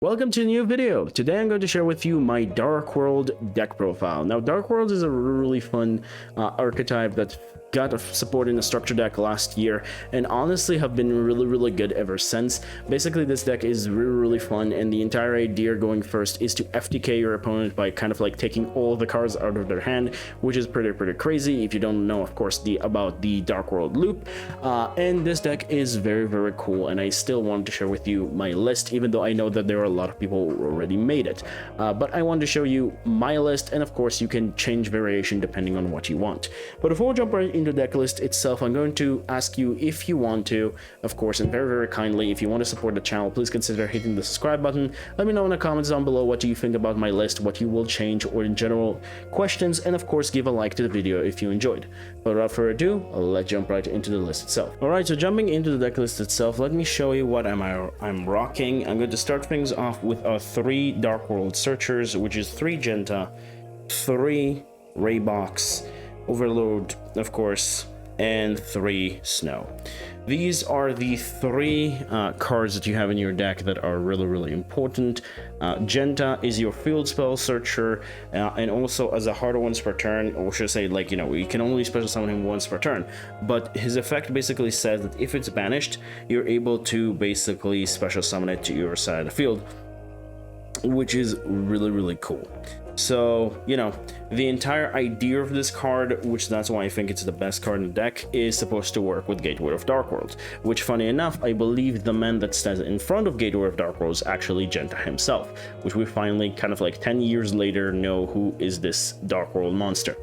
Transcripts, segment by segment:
Welcome to a new video. Today I'm going to share with you my Dark World deck profile. Now Dark World is a really fun archetype that got support in a structure deck last year and honestly have been really good ever since. Basically this deck is really fun, and the entire idea going first is to FTK your opponent by kind of like taking all the cards out of their hand, which is pretty crazy if you don't know, of course, about the Dark World loop. And this deck is very cool, and I still want to share with you my list, even though I know that there are a lot of people who already made it. But I want to show you my list, and of course you can change variation depending on what you want. But before we jump right into the deck list itself, I'm going to ask you if you want to, of course, and very kindly, if you want to support the channel, please consider hitting the subscribe button. Let me know in the comments down below what do you think about my list, what you will change, or in general questions, and of course give a like to the video if you enjoyed. But without further ado, let's jump right into the list itself. Alright, so jumping into the deck list itself, let me show you what I'm rocking. I'm going to start things off with our 3 Dark World Searchers, which is 3 Genta, 3 Raybox, Overload, of course, and 3 Snow. These are the 3 cards that you have in your deck that are really important. Genta is your field spell searcher, and also as a harder once per turn, or should I say, like, you know, you can only special summon him once per turn, but his effect basically says that if it's banished, you're able to basically special summon it to your side of the field, which is really cool. So, you know, the entire idea of this card, which that's why I think it's the best card in the deck, is supposed to work with Gateway of Dark World, which, funny enough, I believe the man that stands in front of Gateway of Dark World is actually Genta himself, which we finally, kind of like 10 years later, know who is this Dark World monster.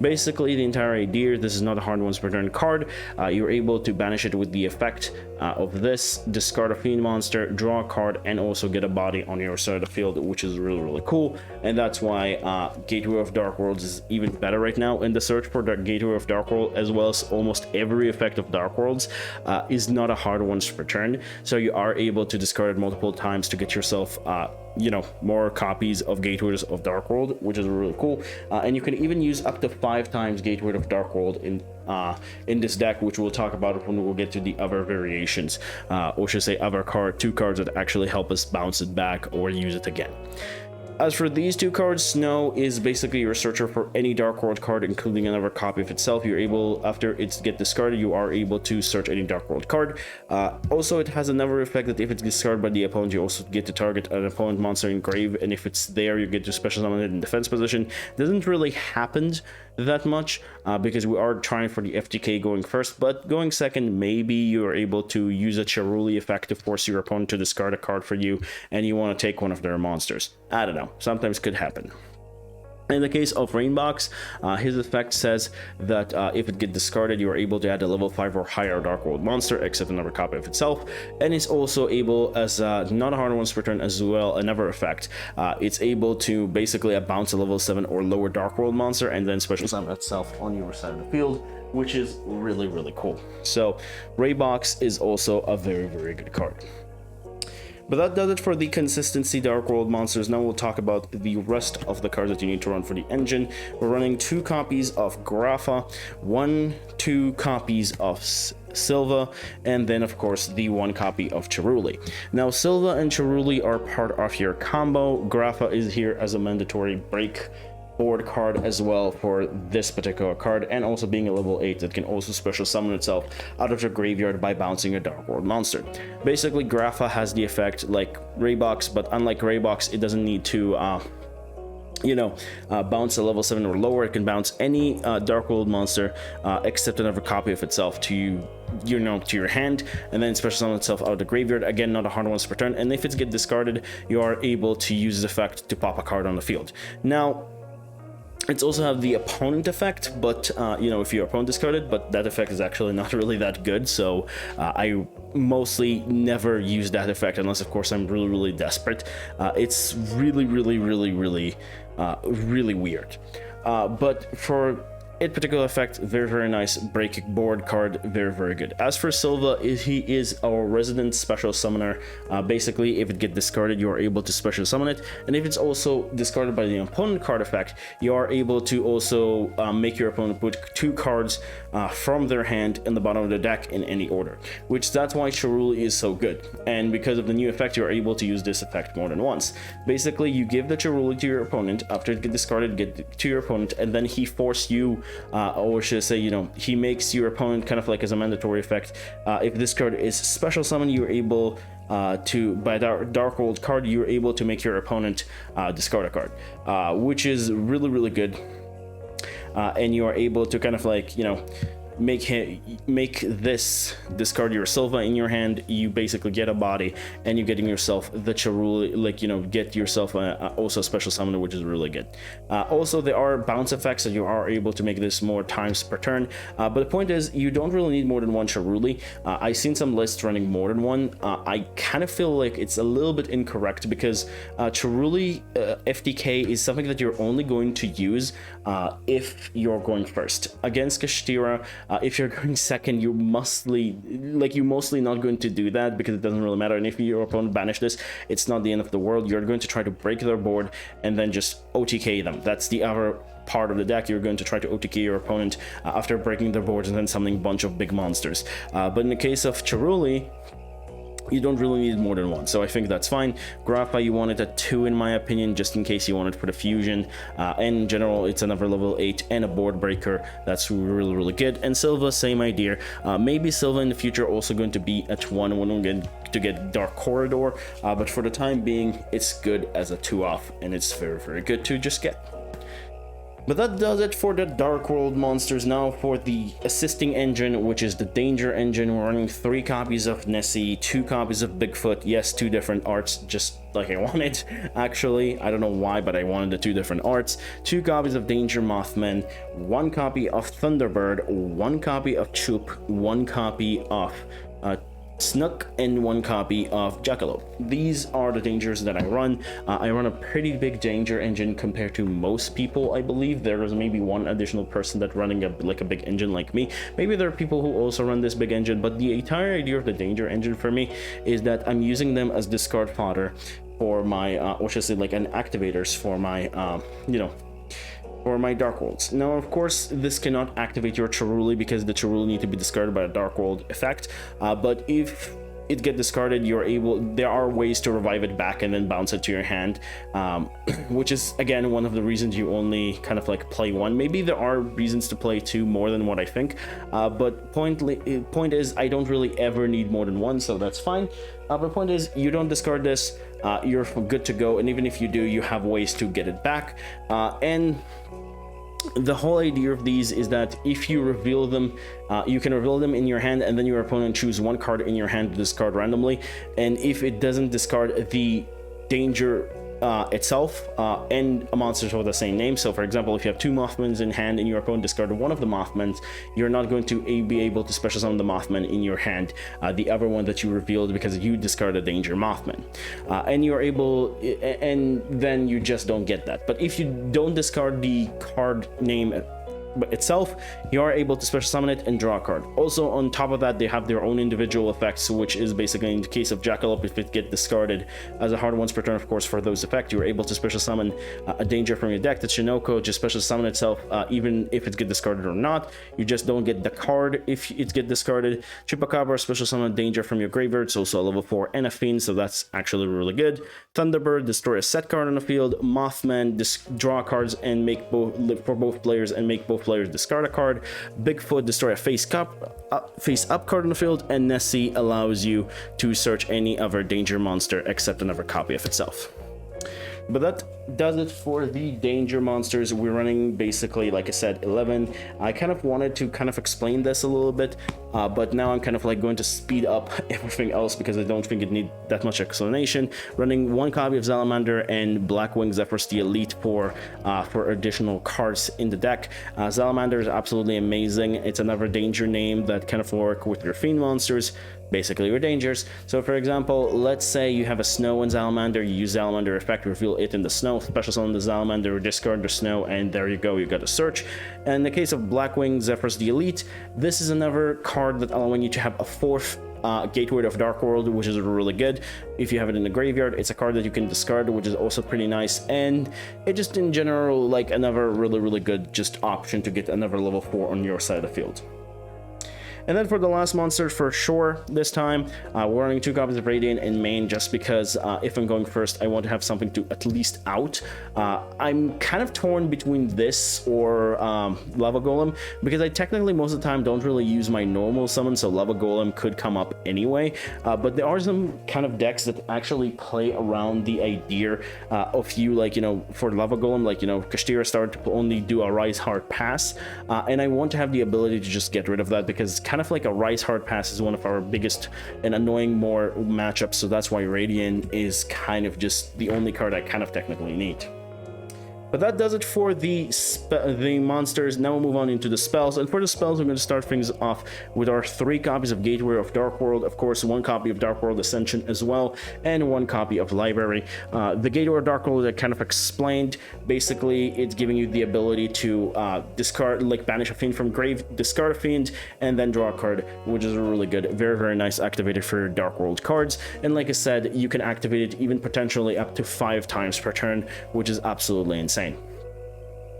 Basically, the entire idea, this is not a hard once per turn card. You're able to banish it with the effect of this, discard a fiend monster, draw a card, and also get a body on your side of the field, which is really cool, and that's why Gateway of Dark Worlds is even better right now. In the search for the Gateway of Dark World, as well as almost every effect of Dark Worlds, is not a hard once per turn, so you are able to discard it multiple times to get yourself you know, more copies of Gateways of Dark World, which is really cool. And you can even use up to 5 times Gateway of Dark World in this deck, which we'll talk about when we'll get to the other variations, or should I say other 2 cards that actually help us bounce it back or use it again. As for these 2 cards, Snow is basically your searcher for any Dark World card, including another copy of itself. You're able, after it's get discarded, you are able to search any Dark World card. Also, it has another effect that if it's discarded by the opponent, you also get to target an opponent monster in grave, and if it's there, you get to special summon it in defense position. Doesn't really happen that much because we are trying for the FTK going first, but going second, maybe you're able to use a Charuli effect to force your opponent to discard a card for you, and you want to take one of their monsters. I don't know, sometimes could happen. In the case of Rainbox, his effect says that if it gets discarded, you are able to add a level 5 or higher Dark World monster, except another copy of itself, and it's also able, as not a hard once per turn as well, another effect. It's able to basically bounce a level 7 or lower Dark World monster, and then special summon itself on your side of the field, which is really cool. So Raybox is also a very good card. But that does it for the consistency Dark World monsters. Now we'll talk about the rest of the cards that you need to run for the engine. We're running 2 copies of Grapha, 2 copies of Silva, and then of course the 1 copy of Charuli. Now Silva and Charuli are part of your combo. Grapha is here as a mandatory break board card as well for this particular card, and also being a level 8 that can also special summon itself out of the graveyard by bouncing a Dark World monster. Basically, Grapha has the effect like Raybox, but unlike Raybox, it doesn't need to bounce a level 7 or lower. It can bounce any Dark World monster except another copy of itself to your hand, and then special summon itself out of the graveyard. Again, not a hard once per turn, and if it's get discarded, you are able to use the effect to pop a card on the field. Now, it's also have the opponent effect, but if your opponent discarded, but that effect is actually not really that good, so I mostly never use that effect unless, of course, I'm really desperate. It's really weird. But for it particular effect, very nice. Break board card, very good. As for Silva, he is our resident special summoner. Basically, if it gets discarded, you are able to special summon it, and if it's also discarded by the opponent card effect, you are able to also make your opponent put 2 cards from their hand in the bottom of the deck in any order, which that's why Charuli is so good. And because of the new effect, you are able to use this effect more than once. Basically, you give the Charuli to your opponent, after it gets discarded, get it to your opponent, and then he forces you, or should I say, you know, he makes your opponent kind of like as a mandatory effect. If this card is special summon, you're able to, by Dark World card, you're able to make your opponent discard a card, which is really good. And you are able to kind of like, you know, make this discard your Silva in your hand. You basically get a body, and you're getting yourself the Charuli, like, you know, get yourself also a special summoner, which is really good. Also, there are bounce effects that you are able to make this more times per turn, but the point is you don't really need more than 1 Charuli. I've seen some lists running more than 1. I kind of feel like it's a little bit incorrect, because Charuli FTK is something that you're only going to use if you're going first. Against Kashtira, if you're going second, you're mostly not going to do that, because it doesn't really matter. And if your opponent banish this, it's not the end of the world. You're going to try to break their board and then just OTK them. That's the other part of the deck. You're going to try to OTK your opponent after breaking their boards and then summoning a bunch of big monsters. But in the case of Charuli, you don't really need more than 1, so I think that's fine. Grappa, you want it at 2 in my opinion, just in case you want it for the fusion. And in general, it's another level 8 and a board breaker. That's really good. And Silva, same idea. Maybe Silva in the future also going to be at 1 when we get to get Dark Corridor, but for the time being, it's good as a 2-off, and it's very good to just get. But that does it for the Dark World monsters. Now for the assisting engine, which is the Danger engine. We're running 3 copies of Nessie, 2 copies of Bigfoot. Yes, 2 different arts, just like I wanted. Actually, I don't know why, but I wanted the 2 different arts. 2 copies of Danger Mothman, 1 copy of Thunderbird, 1 copy of Choop, 1 copy of Snook, and 1 copy of Jackalope. These are the dangers that I run. I run a pretty big danger engine compared to most people. I believe there is maybe 1 additional person that running a big engine like me. Maybe there are people who also run this big engine, but the entire idea of the danger engine for me is that I'm using them as discard fodder for my, or should I say, like an activators for my, you know, for my Dark Worlds. Now, of course, this cannot activate your Charuli because the Charuli need to be discarded by a Dark World effect, but if it get discarded, you're able, there are ways to revive it back and then bounce it to your hand, which is again one of the reasons you only kind of like play 1. Maybe there are reasons to play 2 more than what I think, but point is I don't really ever need more than 1, so that's fine. But point is, you don't discard this, you're good to go, and even if you do, you have ways to get it back. And the whole idea of these is that if you reveal them, you can reveal them in your hand, and then your opponent choose 1 card in your hand to discard randomly, and if it doesn't discard the danger itself and a monster of the same name. So for example, if you have 2 Mothmans in hand and your opponent discarded 1 of the Mothmans, you're not going to be able to special summon the Mothman in your hand, the other one that you revealed, because you discarded Danger Mothman, and you're able, and then you just don't get that. But if you don't discard the card name itself, you are able to special summon it and draw a card. Also, on top of that, they have their own individual effects, which is basically, in the case of Jackalope, if it gets discarded as a hard once per turn, of course, for those effects, you are able to special summon a danger from your deck. The Shinoko just special summon itself, even if it gets discarded or not. You just don't get the card if it gets discarded. Chupacabra special summon a danger from your graveyard. It's also a level 4 and a fiend, so that's actually really good. Thunderbird, destroy a set card on the field. Mothman, draw cards and make both for both players and make both players discard a card. Bigfoot, destroy a face up card on the field, and Nessie allows you to search any other danger monster except another copy of itself. But that does it for the danger monsters. We're running basically, like I said, 11. I kind of wanted to kind of explain this a little bit, but now I'm kind of like going to speed up everything else because I don't think it needs that much explanation. Running 1 copy of Salamander and Blackwing Zephyrs the Elite for additional cards in the deck. Salamander is absolutely amazing. It's another danger name that kind of work with your fiend monsters. basically your dangers. So for example, let's say you have a snow and salamander, you use salamander effect, reveal it in the snow, special summon the salamander, discard the snow, and there you go, you got a search. And in the case of Blackwing Zephyrs the Elite, this is another card that allowing you to have a 4th Gateway of Dark World, which is really good. If you have it in the graveyard, it's a card that you can discard, which is also pretty nice, and it just in general like another really good just option to get another level 4 on your side of the field. And then for the last monster, for sure, this time, we're running 2 copies of Radiant in main, just because if I'm going first, I want to have something to at least out. I'm kind of torn between this or Lava Golem, because I technically most of the time don't really use my normal summon, so Lava Golem could come up anyway. But there are some kind of decks that actually play around the idea of you, like, you know, for Lava Golem, like, you know, Kashtira started to only do a Rise Hard Pass, and I want to have the ability to just get rid of that, because kind of like a Rise Hard Pass is one of our biggest and annoying more matchups, so that's why Radiant is kind of just the only card I kind of technically need. But that does it for the monsters. Now we'll move on into the spells. And for the spells, we're going to start things off with our 3 copies of Gateway of Dark World, of course, 1 copy of Dark World Ascension as well, and 1 copy of Library. The Gateway of Dark World, I kind of explained. Basically, it's giving you the ability to discard, like banish a fiend from grave, discard a fiend, and then draw a card, which is really good. Very nice activated for Dark World cards. And like I said, you can activate it even potentially up to 5 times per turn, which is absolutely insane.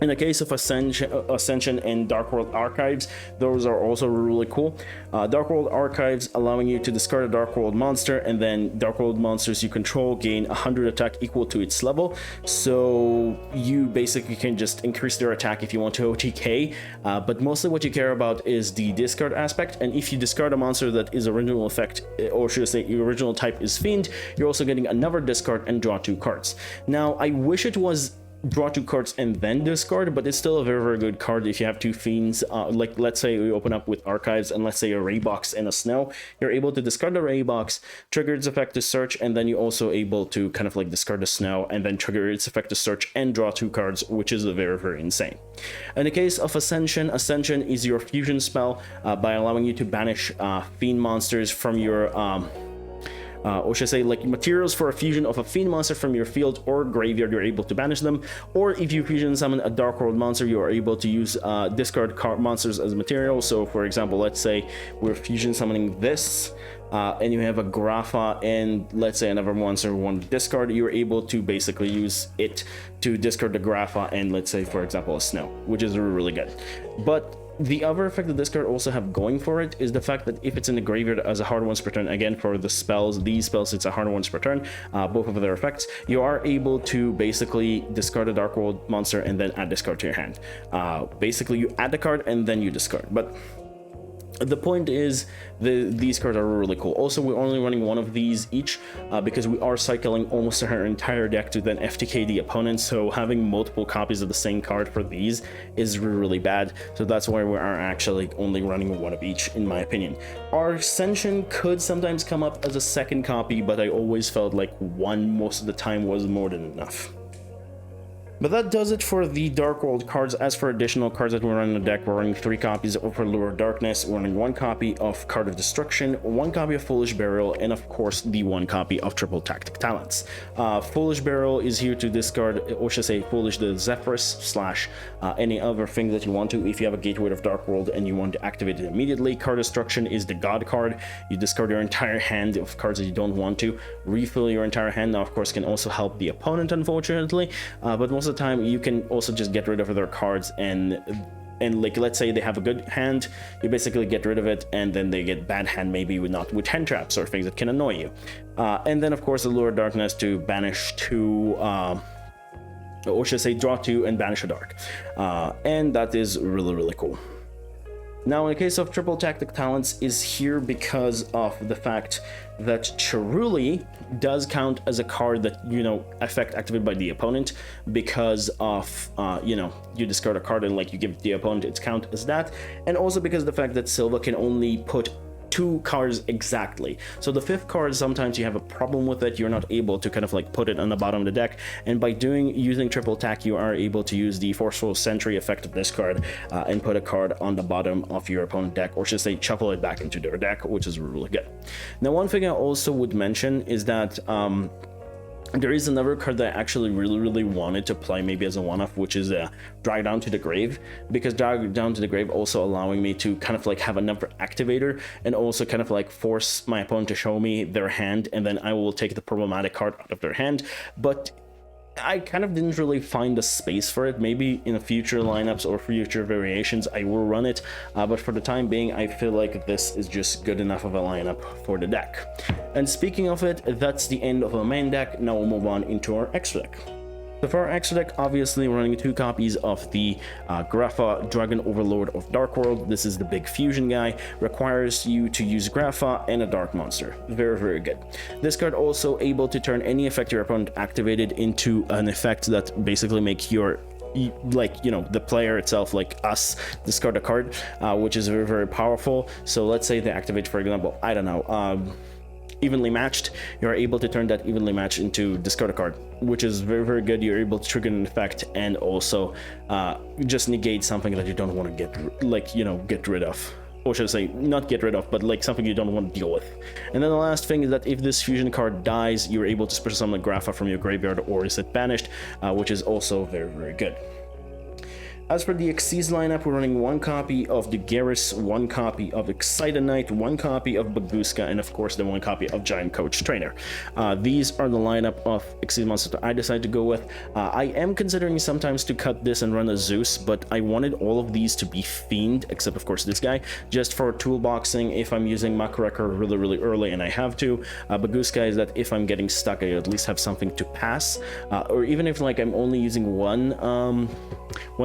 In the case of Ascension and Dark World Archives, those are also really cool. Dark World Archives allowing you to discard a Dark World monster, and then Dark World monsters you control gain 100 attack equal to its level. So you basically can just increase their attack if you want to OTK, but mostly what you care about is the discard aspect. And if you discard a monster that is original effect, or should I say your original type is Fiend, you're also getting another discard and draw 2 cards. Now, I wish it was draw 2 cards and then discard, but it's still a very good card if you have 2 fiends. Like let's say we open up with Archives and let's say a Ray Box and a Snow, you're able to discard the Ray Box, trigger its effect to search, and then you're also able to kind of like discard the Snow and then trigger its effect to search and draw 2 cards, which is very insane. In the case of Ascension is your fusion spell by allowing you to banish fiend monsters from your or should I say, like materials for a fusion of a fiend monster from your field or graveyard, you're able to banish them. Or if you fusion summon a Dark World monster, you are able to use discard monsters as material. So for example, let's say we're fusion summoning this, and you have a Grapha and let's say another monster one discard, you're able to basically use it to discard the Grapha and let's say, for example, a Snow, which is really good. But the other effect that this card also have going for it is the fact that if it's in the graveyard as a hard once per turn, again for the spells, these spells it's a hard once per turn, both of their effects, you are able to basically discard a Dark World monster and then add this card to your hand. Basically you add the card and then you discard. But the point is, these cards are really cool. Also, we're only running 1 of these each because we are cycling almost our entire deck to then FTK the opponent, so having multiple copies of the same card for these is really bad. So that's why we are actually only running 1 of each, in my opinion. Our Ascension could sometimes come up as a second copy, but I always felt like 1 most of the time was more than enough. But that does it for the Dark World cards. As for additional cards that we're running in the deck, we're running 3 copies of Lure of Darkness, we're running 1 copy of Card of Destruction, 1 copy of Foolish Burial, and of course the 1 copy of Triple Tactic Talents. Foolish Burial is here to discard, or should I say Foolish the Zephyrus / any other thing that you want to. If you have a Gateway of Dark World and you want to activate it immediately, Card Destruction is the God card. You discard your entire hand of cards that you don't want to, refill your entire hand. Now of course can also help the opponent, unfortunately, but most of the time you can also just get rid of their cards, and like let's say they have a good hand, you basically get rid of it, and then they get bad hand, maybe with hand traps or things that can annoy you. And then of course the Lure of Darkness to banish 2 or should I say draw 2 and banish a dark, and that is really cool. Now, in the case of Triple Tactic Talents is here because of the fact that Cerulli does count as a card that, you know, effect activated by the opponent because of, you know, you discard a card and like you give the opponent its count as that. And also because of the fact that Silva can only put 2 cards exactly. So the 5th card, sometimes you have a problem with it, you're not able to kind of like put it on the bottom of the deck, and by using triple attack, you are able to use the Forceful Sentry effect of this card and put a card on the bottom of your opponent deck, or should say shuffle it back into their deck, which is really good. Now, one thing I also would mention is that there is another card that I actually really wanted to play maybe as a one-off, which is Drag Down to the Grave, because Drag Down to the Grave also allowing me to kind of like have another activator and also kind of like force my opponent to show me their hand, and then I will take the problematic card out of their hand. But I kind of didn't really find the space for it. Maybe in future lineups or future variations I will run it, but for the time being I feel like this is just good enough of a lineup for the deck. And speaking of it, that's the end of our main deck. Now we'll move on into our extra deck. So for our extra deck, obviously we're running 2 copies of the Grapha Dragon Overlord of Dark World. This is the big fusion guy, requires you to use Grapha and a dark monster. Very good. This card also able to turn any effect your opponent activated into an effect that basically make your, like, you know, the player itself, like us, discard a card, which is very powerful. So let's say they activate, for example, I don't know, evenly matched, you're able to turn that evenly matched into discard a card, which is very good. You're able to trigger an effect and also just negate something that you don't want to get, like, you know, get rid of, or should I say not get rid of, but like something you don't want to deal with. And then the last thing is that if this fusion card dies, you're able to special summon Grapha from your graveyard or is it banished, which is also very good. As for the Xyz lineup, we're running 1 copy of the Garrus, 1 copy of Excited Knight, 1 copy of Baguska, and of course the 1 copy of Giant Coach Trainer. These are the lineup of Xyz monsters that I decided to go with. I am considering sometimes to cut this and run a Zeus, but I wanted all of these to be Fiend, except of course this guy, just for toolboxing if I'm using Makareka really early and I have to. Baguska is that if I'm getting stuck, I at least have something to pass, or even if like I'm only using one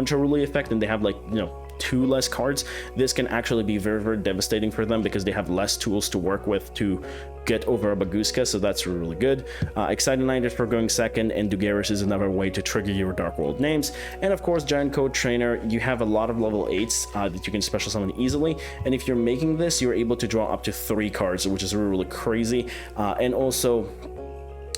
Charuli effect and they have, like, you know, 2 less cards, this can actually be very devastating for them because they have less tools to work with to get over a Baguska, so that's really good. Excited Knight is for going second, and Dugaris is another way to trigger your Dark World names. And of course, Giant Code Trainer, you have a lot of level 8s that you can special summon easily, and if you're making this, you're able to draw up to 3 cards, which is really crazy. And also,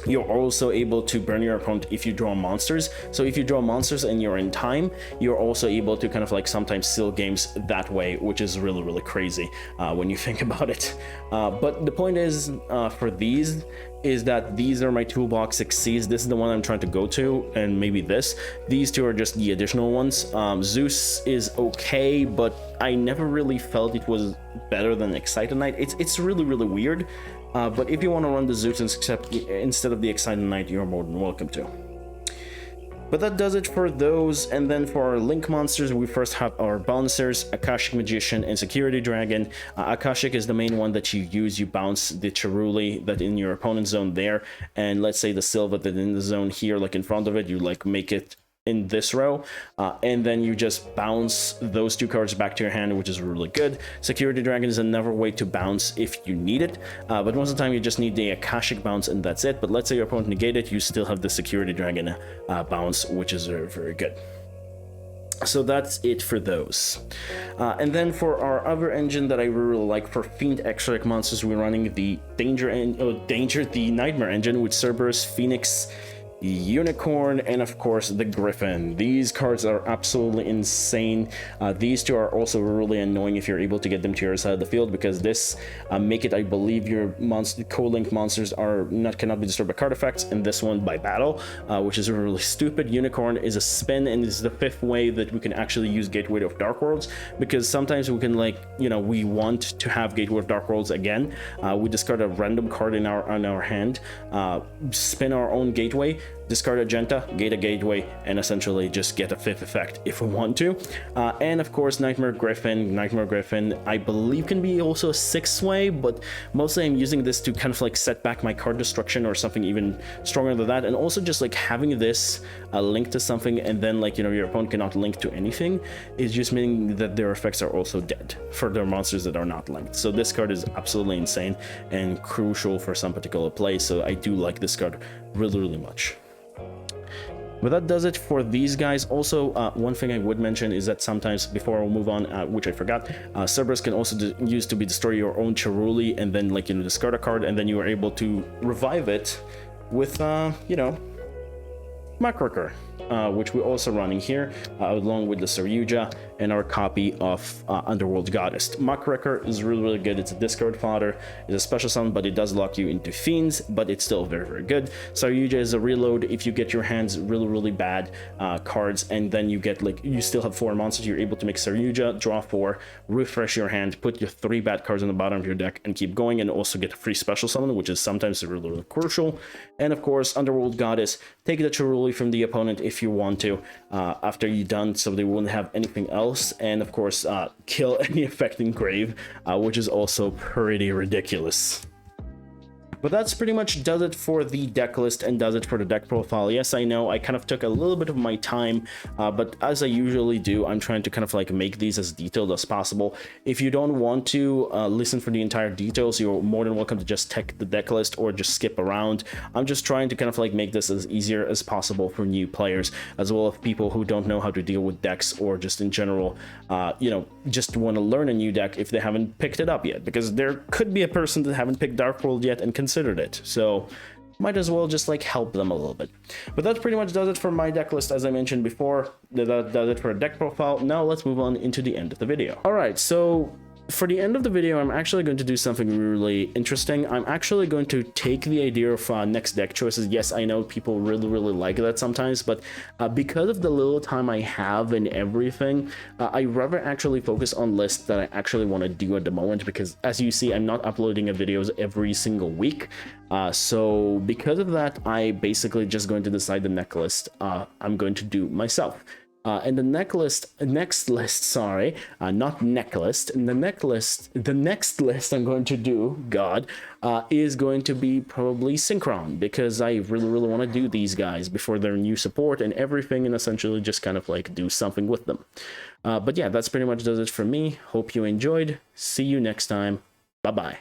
you're also able to burn your opponent if you draw monsters. So if you draw monsters and you're in time, you're also able to kind of like sometimes seal games that way, which is really crazy when you think about it. But the point is, for these, is that these are my toolbox Xyz. This is the one I'm trying to go to, and maybe this. These 2 are just the additional ones. Zeus is okay, but I never really felt it was better than Excited Knight. It's really weird. But if you want to run the Zeus instead of the Excited Knight, you're more than welcome to. But that does it for those. And then for our Link monsters, we first have our bouncers, Akashic Magician and Security Dragon. Akashic is the main one that you use. You bounce the Charuli that in your opponent's zone there, and let's say the Silva that in the zone here, like in front of it, you like make it in this row, and then you just bounce those 2 cards back to your hand, which is really good. Security Dragon is another way to bounce if you need it, but most of the time you just need the Akashic bounce and that's it. But let's say your opponent negate it, you still have the Security Dragon bounce, which is very good. So that's it for those. And then for our other engine that I really like for Fiend extra deck monsters, we're running the the Nightmare engine with Cerberus, Phoenix, Unicorn, and of course the Griffin. These cards are absolutely insane. These 2 are also really annoying if you're able to get them to your side of the field, because this make it, I believe, your co-link monsters cannot be disturbed by card effects, and this one by battle, which is really stupid. Unicorn is a spin, and is the 5th way that we can actually use Gateway of Dark Worlds, because sometimes we can, like, you know, we want to have Gateway of Dark Worlds again. We discard a random card on our hand, spin our own Gateway, discard a Genta, gate a Gateway, and essentially just get a 5th effect if we want to. And of course, Nightmare Griffin, I believe can be also a 6th way, but mostly I'm using this to kind of like set back my card destruction or something even stronger than that. And also just like having this link to something, and then, like, you know, your opponent cannot link to anything, is just meaning that their effects are also dead for their monsters that are not linked. So this card is absolutely insane and crucial for some particular play, so I do like this card really much. But that does it for these guys. Also, one thing I would mention is that sometimes, before I move on, which I forgot, Cerberus can also use to be destroy your own Charuli and then, like, you know, discard a card, and then you are able to revive it with, you know, Muckraker, which we're also running here, along with the Saryuja and our copy of Underworld Goddess. Muckraker is really, really good. It's a discard fodder. It's a special summon, but it does lock you into Fiends, but it's still very, very good. Saryuja is a reload if you get your hands really, really bad cards, and then you get, like, you still have 4 monsters. You're able to make Saryuja, draw 4, refresh your hand, put your 3 bad cards on the bottom of your deck, and keep going, and also get a free special summon, which is sometimes really, really crucial. And of course, Underworld Goddess, take the Charuli from the opponent if you want to, after you're done, so they won't have anything else. And of course, kill any affecting grave, which is also pretty ridiculous. But that's pretty much does it for the deck list and does it for the deck profile. Yes, I know I kind of took a little bit of my time, but as I usually do, I'm trying to kind of like make these as detailed as possible. If you don't want to listen for the entire details, you're more than welcome to just check the deck list or just skip around. I'm just trying to kind of like make this as easier as possible for new players, as well as people who don't know how to deal with decks, or just in general, you know, just want to learn a new deck if they haven't picked it up yet, because there could be a person that haven't picked Dark World yet and considered it, so might as well just like help them a little bit. But that pretty much does it for my deck list. As I mentioned before, that does it for a deck profile. Now let's move on into the end of the video. All right, so for the end of the video, I'm actually going to do something really interesting. I'm actually going to take the idea of next deck choices. Yes, I know people really, really like that sometimes, but because of the little time I have and everything, I rather actually focus on lists that I actually want to do at the moment, because as you see, I'm not uploading videos every single week. So because of that, I basically just going to decide the next list I'm going to do myself. And the next list, sorry, not neck list. And the next list I'm going to do, is going to be probably Synchron, because I really, really want to do these guys before their new support and everything, and essentially just kind of like do something with them. But yeah, that's pretty much does it for me. Hope you enjoyed. See you next time. Bye-bye.